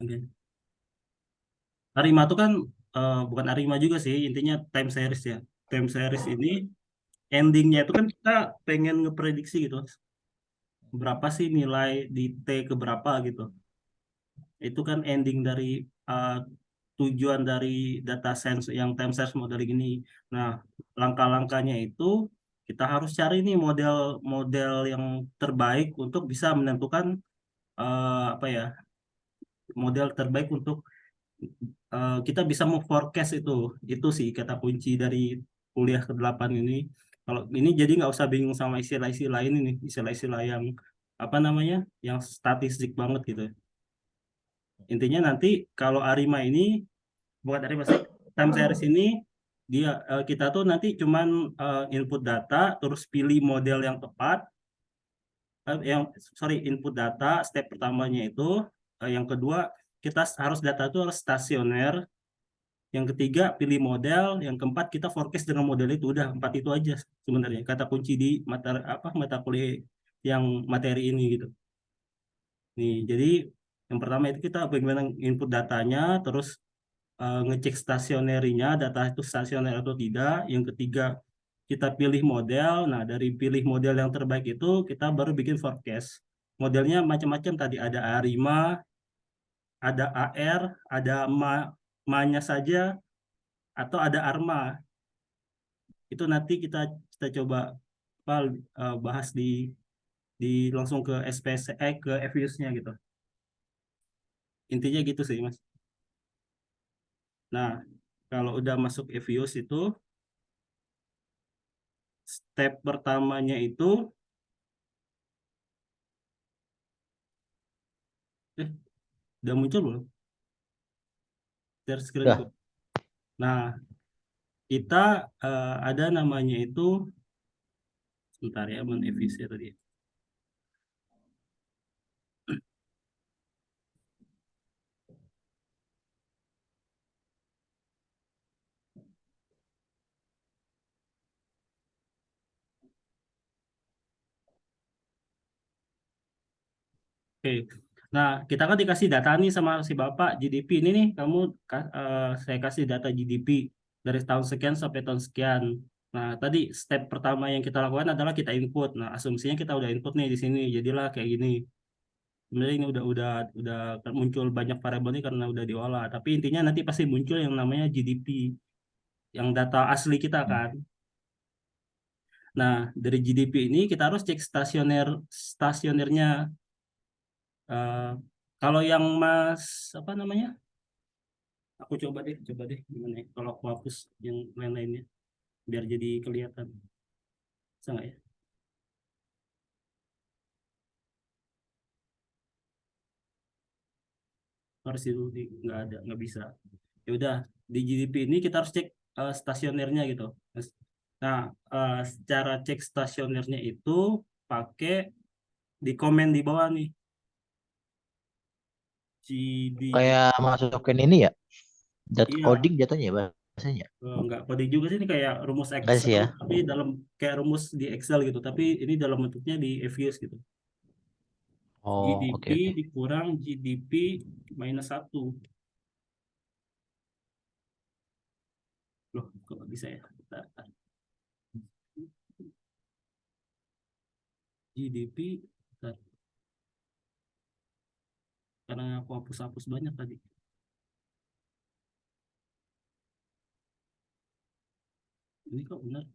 Oke. Arima itu kan bukan Arima juga sih, intinya time series ya. Time series ini endingnya itu kan kita pengen ngeprediksi gitu, berapa sih nilai di T ke berapa gitu. Itu kan ending dari uh, tujuan dari data science yang time series modeling ini. Nah, langkah-langkahnya itu kita harus cari nih model-model yang terbaik untuk bisa menentukan apa ya, model terbaik untuk kita bisa memforecast itu. Itu sih kata kunci dari kuliah ke-8 ini. Kalau ini jadi nggak usah bingung sama istilah-istilah lain ini, istilah-istilah yang apa namanya, yang statistik banget gitu. Intinya nanti kalau Arima ini, bukan Arima sih, time series ini dia kita tuh nanti cuman input data, terus pilih model yang tepat, yang sorry, input data step pertamanya itu, yang kedua kita harus data itu harus stasioner. Yang ketiga, pilih model. Yang keempat, kita forecast dengan model itu. Udah, empat itu aja sebenarnya. Kata kunci di mata kuliah yang materi ini gitu. Nih, jadi yang pertama itu kita bagaimana input datanya, terus ngecek stasionerinya, data itu stasioner atau tidak. Yang ketiga, kita pilih model. Nah, dari pilih model yang terbaik itu, kita baru bikin forecast. Modelnya macam-macam tadi. Ada ARIMA, ada AR, ada MA-nya saja, atau ada ARMA. Itu nanti kita coba apa, bahas di langsung ke SPS ke FUS-nya gitu. Intinya gitu sih Mas. Nah, kalau udah masuk FUS itu step pertamanya itu eh udah muncul belum? Share screen Udah. tuh. Nah, kita ada namanya itu, sebentar ya, FUS tadi. Oke. Nah, kita kan dikasih data nih sama si Bapak GDP ini nih, saya kasih data GDP dari tahun sekian sampai tahun sekian. Nah, tadi step pertama yang kita lakukan adalah kita input. Nah, asumsinya kita udah input nih di sini, jadilah kayak gini. Sebenarnya ini udah muncul banyak variabel ini karena udah diolah. Tapi intinya nanti pasti muncul yang namanya GDP, yang data asli kita kan. Nah, dari GDP ini kita harus cek stasionernya. Eh, Kalau yang Mas apa namanya? Aku coba deh gimana ya? Kalau aku hapus yang lain-lainnya biar jadi kelihatan. Bisa nggak ya? Harus itu nggak ada, nggak bisa. Ya udah, di GDP ini kita harus cek stasionernya gitu. Nah, cara cek stasionernya itu pakai di komen di bawah nih. GDP. Kayak masukin ini ya. Data Iya, coding jatuhnya ya bahasanya. nggak coding juga sih, ini kayak rumus Enggak sih Excel, ya. tapi dalam kayak rumus di Excel gitu, tapi ini dalam bentuknya di FUS gitu. Oh, GDP oke oke. dikurang GDP minus satu. Loh, kok nggak bisa ya? Bentar. GDP, bentar. Karena aku hapus-hapus banyak tadi. Ini kok benar?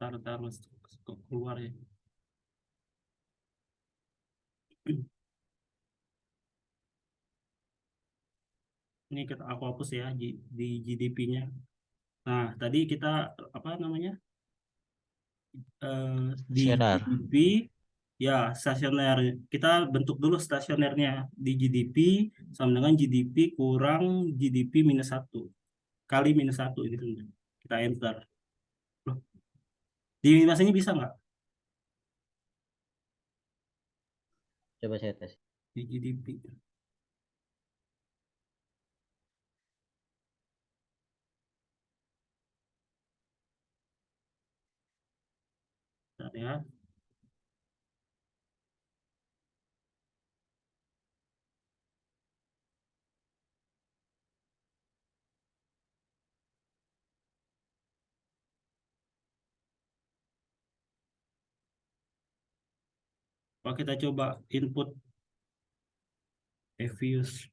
Tar, Mas. Kok keluar ya? Ini aku hapus ya di GDP-nya. Nah, tadi apa namanya? Di Visioner. GDP Ya, stasioner. Kita bentuk dulu stasionernya di GDP sama dengan GDP kurang GDP minus satu kali minus satu gitu. Kita enter. Loh, di Mas ini bisa nggak? Coba saya tes. Di GDP. Bentar ya. Kalau kita coba input reviews,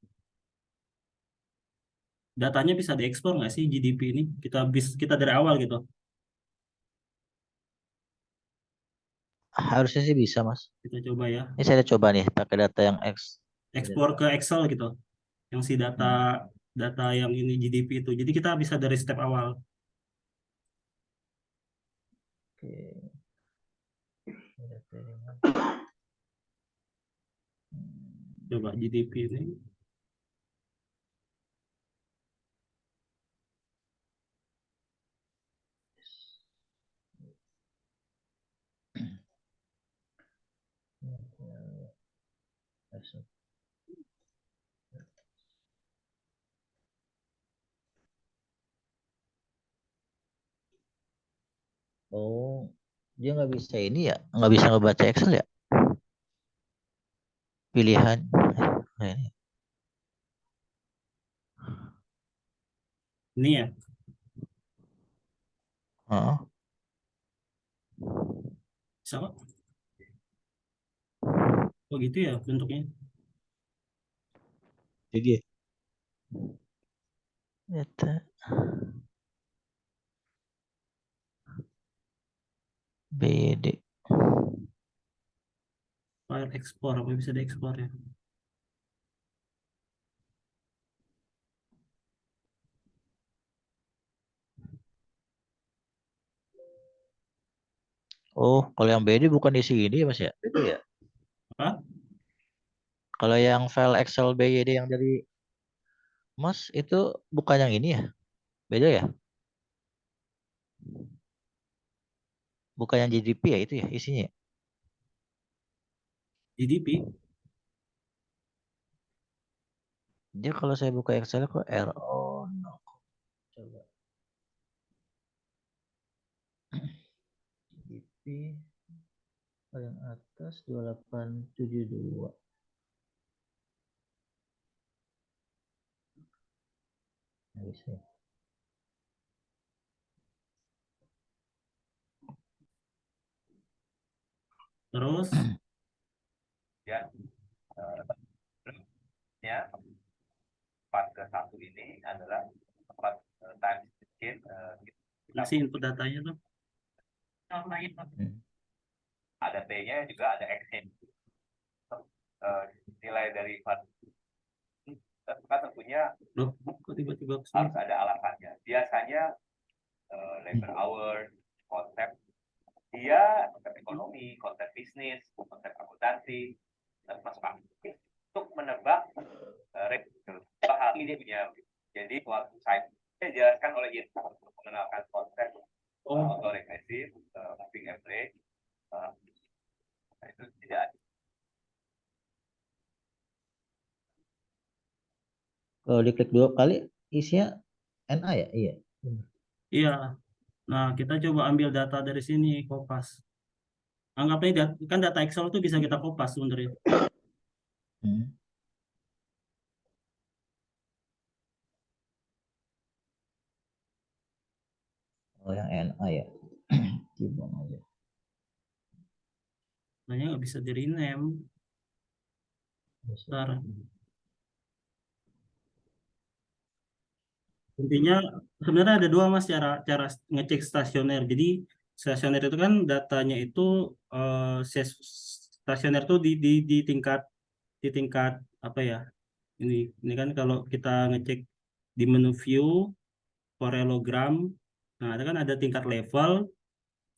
datanya bisa diekspor nggak sih GDP ini? Kita dari awal gitu. Harusnya sih bisa, Mas. Kita coba ya. Ini saya coba nih pakai data yang X. Ekspor ke Excel gitu. Yang si data Hmm. data yang ini GDP itu. Jadi kita bisa dari step awal. Oke. Data yang- Coba GDP ini. Oh, dia nggak bisa ini ya, nggak bisa ngebaca Excel ya? Pilihan. Ini. Ini ya. Oh, Bisa kok. Oh gitu ya bentuknya. jadi data BD. File ekspor. Apa bisa diekspor ya? Oh, kalau yang BD bukan di sini ya, Mas ya? Itu ya. Apa? Kalau yang file Excel BYD yang dari Mas itu bukan yang ini ya? Beda ya? Bukan yang GDP ya itu ya isinya, ya? GDP. Dia kalau saya buka Excel kok error. No. Coba. GDP paling atas 2872. Nggak bisa ya. Terus Ya, ya 4 ke 1 ini adalah tempat time machine kita masih input datanya tuh. Hmm. ada T-nya juga ada X-nya. Nilai dari 4 kan tentunya Loh, kok tiba-tiba harus kesini? ada alasannya. Biasanya labor hour, konsep dia konsep ekonomi, konsep bisnis, konsep akuntansi, termasuk untuk menebak rate hal ini dia punya. Jadi waktu saya dijelaskan oleh Yita untuk mengenalkan konsep autoregresif, moving average, itu tidak ada. Kalau diklik 2 kali isinya NA ya? Iya. Iya. Nah, kita coba ambil data dari sini, kopas. Anggapnya kan data Excel itu bisa kita kopas sebenarnya. Hmm. Oh yang NA ya. Dibuang aja. Sebenarnya nggak bisa di rename. Bisa. Ntar. Intinya sebenarnya ada dua mas cara cara ngecek stasioner. Jadi stasioner itu kan datanya itu stasioner itu di tingkat apa ya? Ini kan kalau kita ngecek di menu view, parallelogram, nah ada kan ada tingkat level,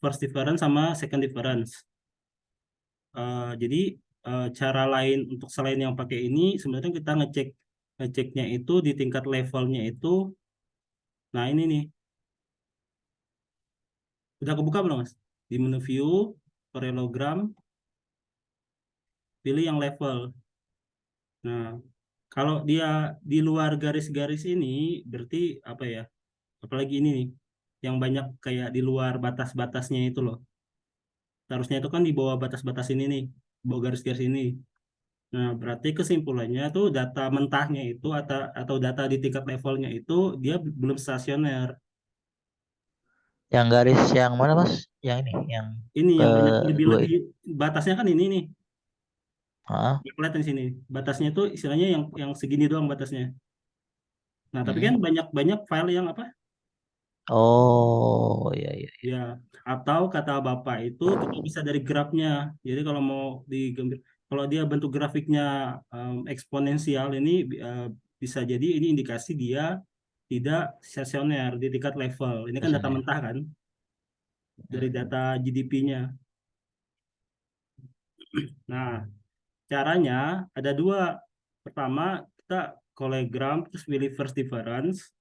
first difference sama second difference. Jadi cara lain untuk selain yang pakai ini sebenarnya kita ngeceknya itu di tingkat levelnya itu. Nah ini nih, udah kebuka belum Mas? Di menu view, parallelogram, pilih yang level. Nah, kalau dia di luar garis-garis ini berarti apa ya? Apalagi ini nih, yang banyak kayak di luar batas-batasnya itu loh. Seharusnya itu kan di bawah batas-batas ini nih, bawah garis-garis ini. Nah, berarti kesimpulannya tuh data mentahnya itu atau data di tingkat levelnya itu dia belum stasioner. Yang garis yang mana Mas? Yang ini, yang Ini yang banyak kedua lebih-lebih ini. batasnya kan ini nih. Ah, Yang kelihatan di sini. Batasnya itu istilahnya yang segini doang batasnya. Nah, tapi kan mm. banyak-banyak file yang apa? Oh, iya iya. Ya, atau kata Bapak itu kita bisa dari grafnya. Jadi kalau mau kalau dia bentuk grafiknya eksponensial ini bisa jadi ini indikasi dia tidak stasioner di tingkat level. Ini kan data Biasanya. mentah kan dari Mm. data GDP-nya. Nah, caranya ada dua. Pertama, kita colegram terus pilih first difference.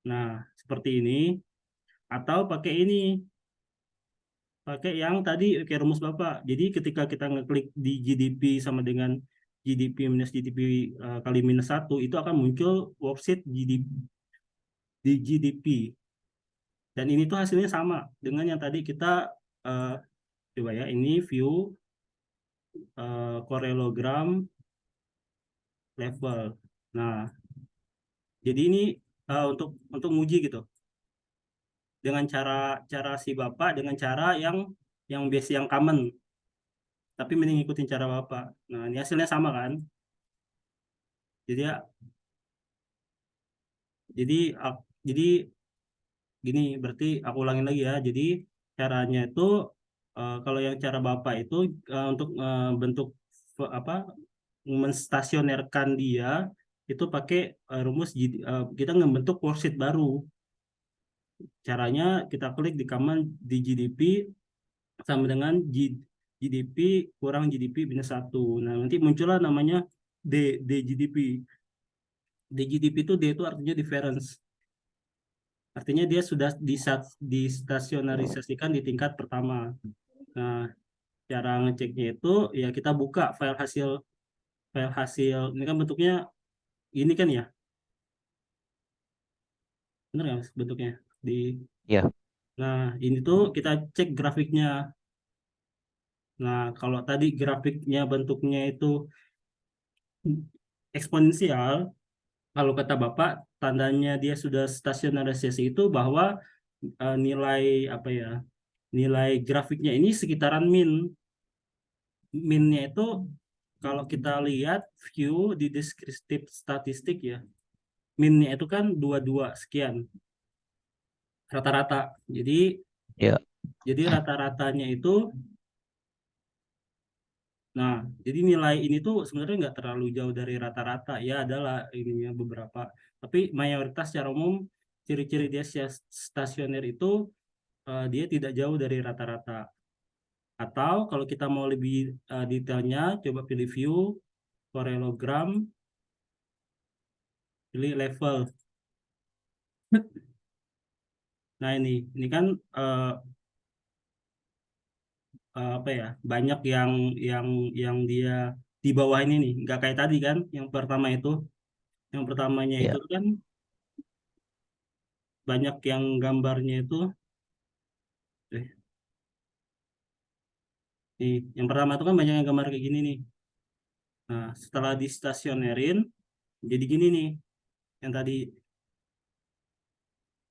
Nah, seperti ini. Atau pakai ini, pakai yang tadi kayak rumus Bapak. Jadi ketika kita ngeklik di GDP sama dengan GDP minus GDP kali minus satu, itu akan muncul worksheet GDP, di GDP. Dan ini tuh hasilnya sama dengan yang tadi kita eh, coba ya, ini view parallelogram level. Nah, jadi ini untuk nguji gitu dengan cara cara si Bapak dengan cara yang base yang common, tapi mending ngikutin cara Bapak. Nah, ini hasilnya sama kan? Jadi ya, jadi jadi gini, berarti aku ulangin lagi ya. Jadi caranya itu kalau yang cara Bapak itu untuk bentuk apa menstasionerkan dia itu pakai rumus kita ngebentuk worksheet baru. Caranya kita klik di command di GDP sama dengan GDP kurang GDP minus satu. Nah, nanti muncullah namanya DGDP. DGDP itu D itu artinya difference. Artinya dia sudah distasionarisasikan di tingkat pertama. Nah, cara ngeceknya itu ya kita buka file hasil ini kan bentuknya ini kan ya. Benar nggak Mas, bentuknya? Iya, Nah, ini tuh kita cek grafiknya. Nah, kalau tadi grafiknya bentuknya itu eksponensial, kalau kata Bapak, tandanya dia sudah stasionarisasi itu bahwa nilai apa ya? Nilai grafiknya ini sekitaran min. Minnya itu kalau kita lihat view di deskriptif statistik ya, minnya itu kan 22 sekian rata-rata. Jadi iya. jadi rata-ratanya itu, nah, jadi nilai ini tuh sebenarnya nggak terlalu jauh dari rata-rata. Ya adalah ininya beberapa. Tapi mayoritas secara umum ciri-ciri dia stasioner itu dia tidak jauh dari rata-rata. Atau kalau kita mau lebih detailnya, coba pilih view, parallelogram, pilih level. Nah ini kan eh, apa ya, banyak yang yang dia di bawah ini nih, nggak kayak tadi kan, yang pertamanya itu Iya. kan banyak yang gambarnya itu, eh, nih, yang pertama itu kan banyak yang gambar kayak gini nih. Nah, setelah distasionerin, jadi gini nih, yang tadi.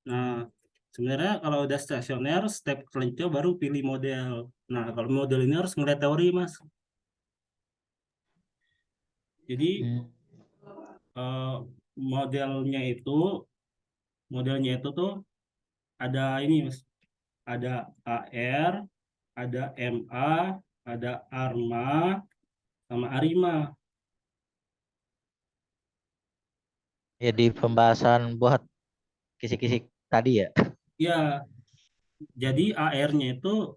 Nah, sebenarnya kalau udah stasioner, step selanjutnya baru pilih model. Nah, kalau model ini harus ngeliat teori, Mas. Jadi Hmm. eh, modelnya itu, modelnya itu tuh ada ini, Mas. Ada AR, ada MA, ada ARMA, sama ARIMA. Jadi pembahasan buat kisi-kisi tadi ya. Ya, jadi AR-nya itu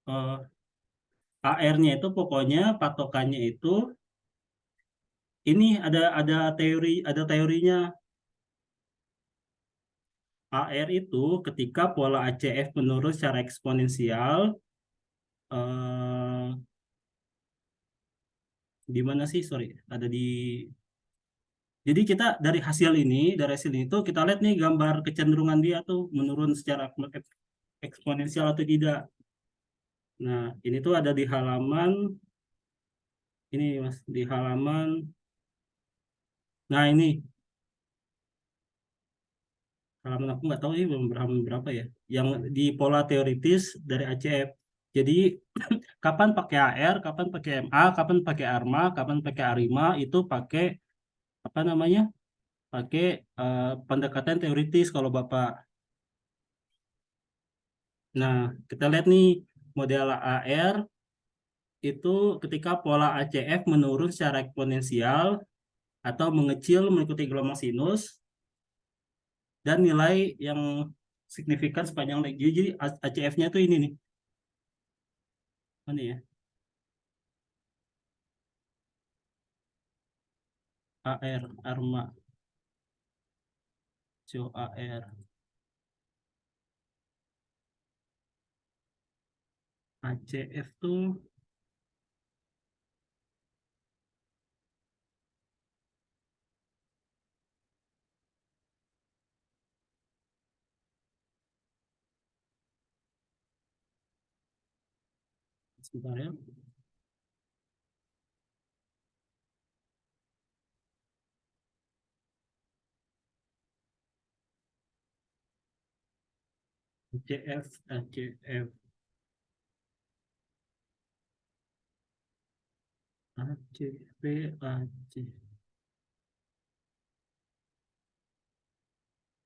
eh, AR-nya itu pokoknya patokannya itu ini ada teorinya. AR itu ketika pola ACF menurun secara eksponensial, eh, di mana sih? Sorry, ada di. Jadi kita dari hasil ini tuh kita lihat nih gambar kecenderungan dia tuh menurun secara eksponensial atau tidak. Nah, ini tuh ada di halaman ini Mas, di halaman. Nah, ini halaman aku nggak tahu ini berapa berapa ya. Yang di pola teoritis dari ACF. Jadi kapan pakai AR, kapan pakai MA, kapan pakai ARMA, kapan pakai ARIMA itu pakai apa namanya? Pakai pendekatan teoritis kalau Bapak. Nah, kita lihat nih model AR itu ketika pola ACF menurun secara eksponensial atau mengecil mengikuti gelombang sinus dan nilai yang signifikan sepanjang leg. Jadi ACF-nya tuh ini nih. Mana ya? AR, ARMA, show AR, ACF tuh sebentar ya. ACF, ACF, ACP, AC.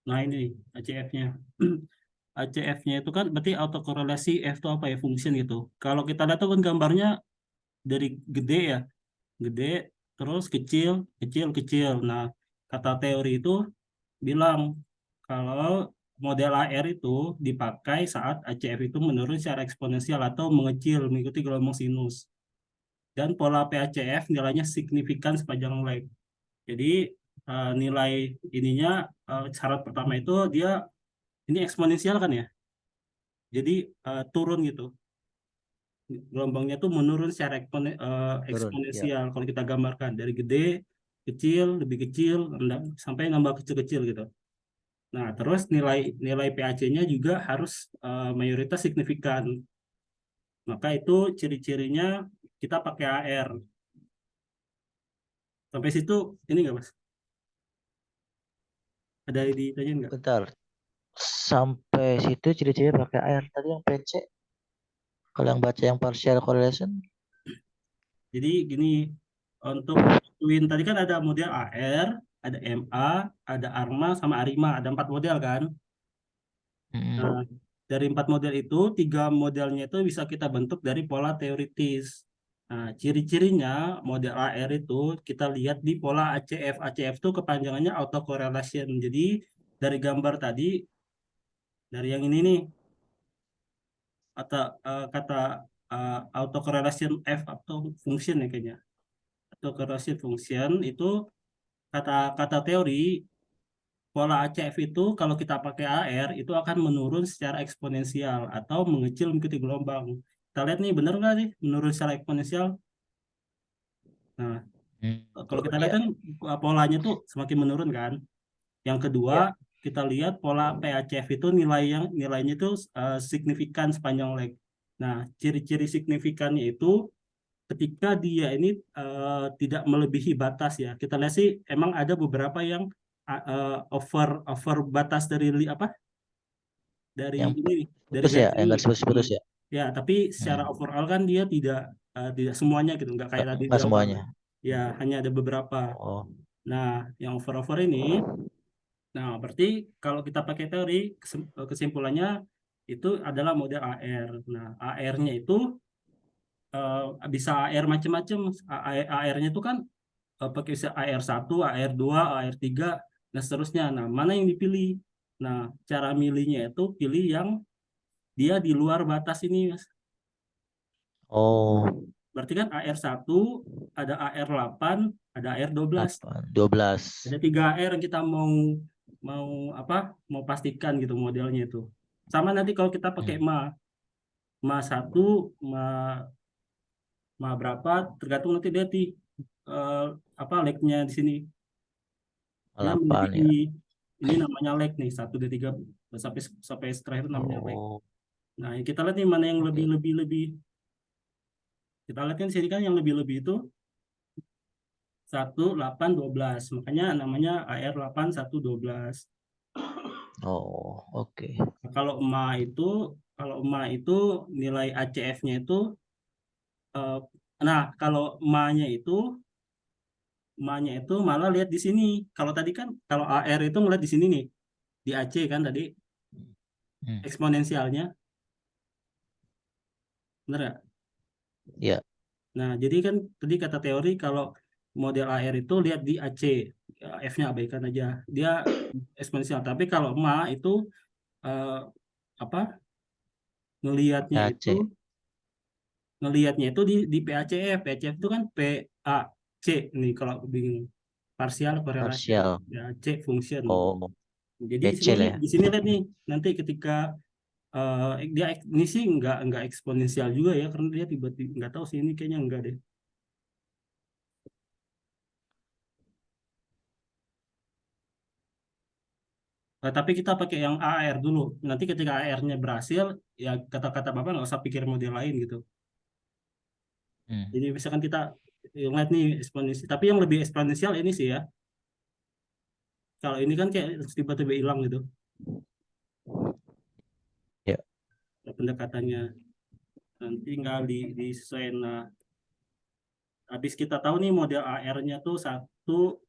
Nah ini ACF-nya. ACF-nya itu kan berarti autokorelasi F itu apa ya, function gitu. Kalau kita lihat tuh kan gambarnya dari gede ya, gede terus kecil, kecil, kecil. Nah, kata teori itu bilang kalau model AR itu dipakai saat ACF itu menurun secara eksponensial atau mengecil mengikuti gelombang sinus. Dan pola PACF nilainya signifikan sepanjang leg. Jadi nilai ininya syarat pertama itu dia ini eksponensial kan ya. Jadi turun gitu. Gelombangnya tuh menurun secara Turun, ya. eksponensial kalau kita gambarkan dari gede, kecil, lebih kecil, sampai nambah kecil-kecil gitu. Nah, terus nilai nilai PAC-nya juga harus mayoritas signifikan. Maka itu ciri-cirinya kita pakai AR. Sampai situ ini nggak Mas? Ada ditanya nggak? Bentar. Sampai situ ciri-ciri pakai air. Tadi yang PC, kalau yang baca yang partial correlation, Jadi gini, untuk Twin tadi kan ada model AR, ada MA, ada ARMA, sama ARIMA. Ada 4 model kan? Nah, mm, dari 4 model itu, 3 modelnya itu bisa kita bentuk dari pola teoritis. Nah, ciri-cirinya model AR itu kita lihat di pola ACF. ACF itu kepanjangannya autocorrelation. Jadi dari gambar tadi, dari yang ini nih, atau kata autocorrelation F atau function ya kayaknya. Autocorrelation function itu kata kata teori pola ACF itu kalau kita pakai AR itu akan menurun secara eksponensial atau mengecil mengikuti gelombang. Kita lihat nih benar nggak sih menurun secara eksponensial? Nah, kalau kita turun lihat ya. kan polanya tuh semakin menurun kan. Yang kedua, Ya. kita lihat pola PACF itu nilainya itu signifikan sepanjang leg. Nah, ciri-ciri signifikannya itu ketika dia ini tidak melebihi batas ya. Kita lihat sih emang ada beberapa yang over over batas dari apa? Dari Yang ini nih, dari putus ya, garis yang ini. garis Hmm. putus-putus ya. Ya, tapi secara Hmm. overall kan dia tidak semuanya gitu, nggak kayak tadi di Nggak awal. semuanya. Ya, hanya ada beberapa. Oh. Nah, yang over-over ini, nah berarti kalau kita pakai teori kesimpulannya itu adalah model AR. Nah, AR-nya itu bisa AR macam-macam. AR-nya itu kan pakai bisa AR1, AR2, AR3, dan seterusnya. Nah, mana yang dipilih? Nah, cara milihnya itu pilih yang dia di luar batas ini, Mas. Oh, Berarti kan AR1, ada AR8, ada AR12. 12. Ada 3 AR yang kita mau apa? Mau pastikan gitu modelnya itu. Sama nanti kalau kita pakai Hmm. ma 1, ma berapa tergantung nanti dia eh, apa lag-nya di sini. Dia 8 memiliki ya. ini namanya lag nih 1 2 3 sampai sampai terakhir namanya lag. Oh, Nah, kita lihat nih mana yang oke. lebih. Kita lihat kan di sini kan yang lebih itu 1 8 12. Makanya namanya AR8 1 12. Oh, oke. Nah, kalau emak itu nilai ACF-nya itu eh, nah, kalau emaknya itu malah lihat di sini. Kalau tadi kan kalau AR itu ngeliat di sini nih, di AC kan tadi Hmm. eksponensialnya, bener nggak? Ya, Nah, jadi kan tadi kata teori kalau model AR itu lihat di AC, ya, F-nya abaikan aja. Dia eksponensial. Tapi kalau emak itu eh, apa? Ngelihatnya itu AC, ngelihatnya itu di PACF. PACF itu kan PAC nih kalau bingung. Partial correlation, parsial. PAC function. Oh, Jadi kecil ya. di sini lihat nih nanti ketika dia ini sih nggak eksponensial juga ya karena dia tiba-tiba nggak tahu sih ini kayaknya enggak deh. Tapi kita pakai yang AR dulu. Nanti ketika AR-nya berhasil, ya kata-kata Bapak nggak usah pikir model lain gitu. Hmm. Jadi misalkan kita lihat nih eksponensial, tapi yang lebih eksponensial ini sih ya. Kalau ini kan kayak tiba-tiba hilang gitu Ya. pendekatannya. Nanti tinggal disesuaikan. Nah, habis kita tahu nih model AR-nya tuh AR1